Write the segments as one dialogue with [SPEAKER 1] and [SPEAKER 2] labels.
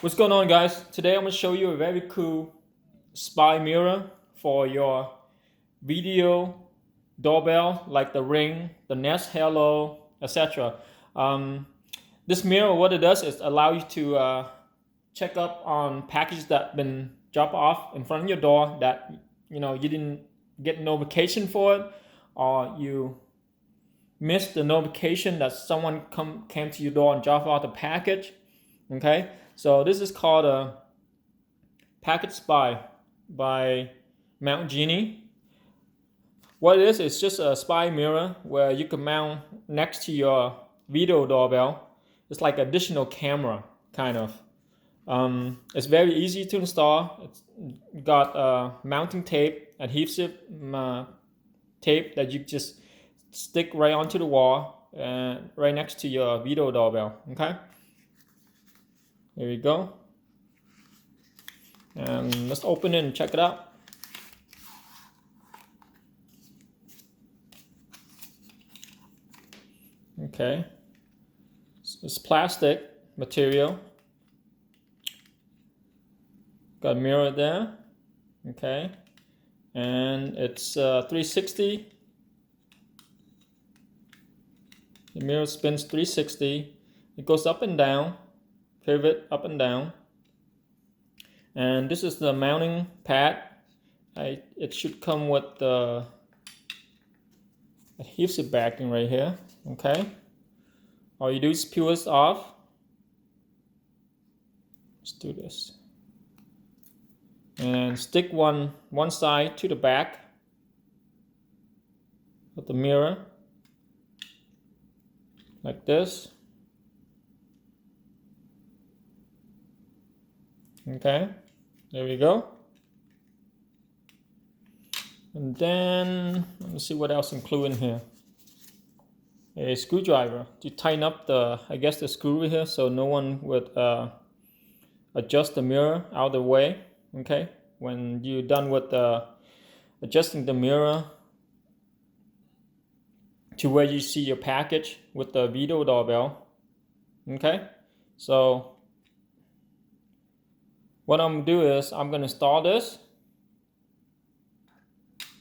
[SPEAKER 1] What's going on, guys? Today I'm going to show you a very cool spy mirror for your video doorbell, like the Ring, the Nest Hello, etc. This mirror, what it does is allow you to check up on packages that been dropped off in front of your door that you didn't get notification for it, or you missed the notification that someone came to your door and dropped off the package. Okay, so this is called a package spy by MOUNTgenie. What it is, it's just a spy mirror where you can mount next to your video doorbell. It's like additional camera, kind of. It's very easy to install. It's got mounting tape, adhesive tape that you just stick right onto the wall, right next to your video doorbell. Okay. Here we go. And let's open it and check it out. Okay. It's plastic material. Got a mirror there. Okay. And it's 360. The mirror spins 360. It goes up and down. Pivot up and down. And this is the mounting pad. It should come with the adhesive backing right here. Okay. All you do is peel this off. Let's do this. And stick one side to the back of the mirror, like this. Okay, there we go. And then let me see what else included in here. A screwdriver to tighten up the screw here, so no one would adjust the mirror out of the way. Okay, when you're done with adjusting the mirror to where you see your package with the video doorbell. Okay, so what I'm gonna do is I'm gonna install this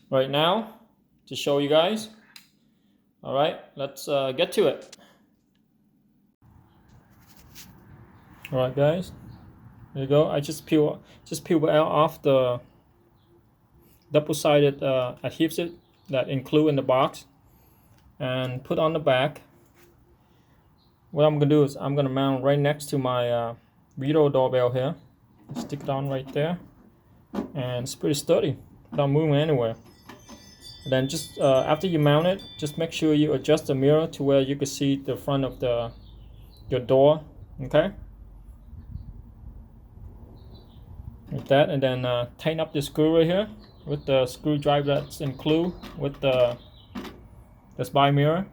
[SPEAKER 1] right now to show you guys. All right, let's get to it. All right, guys, there you go. I just peel off the double-sided adhesive that include in the box and put on the back. What I'm gonna do is I'm gonna mount right next to my video doorbell here. Stick it on right there, and it's pretty sturdy, not moving anywhere. And then just after you mount it, just make sure you adjust the mirror to where you can see the front of your door. Okay, like that. And then tighten up the screw right here with the screwdriver that's included with the spy mirror.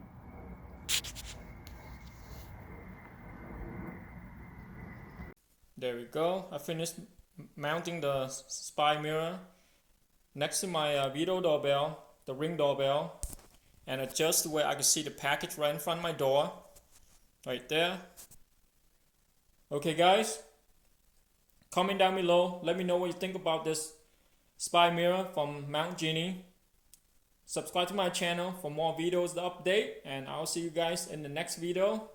[SPEAKER 1] There we go. I finished mounting the spy mirror next to my video doorbell, the Ring doorbell, and adjust the way I can see the package right in front of my door, right there. Okay, guys, comment down below. Let me know what you think about this spy mirror from MOUNTgenie. Subscribe to my channel for more videos to update, and I'll see you guys in the next video.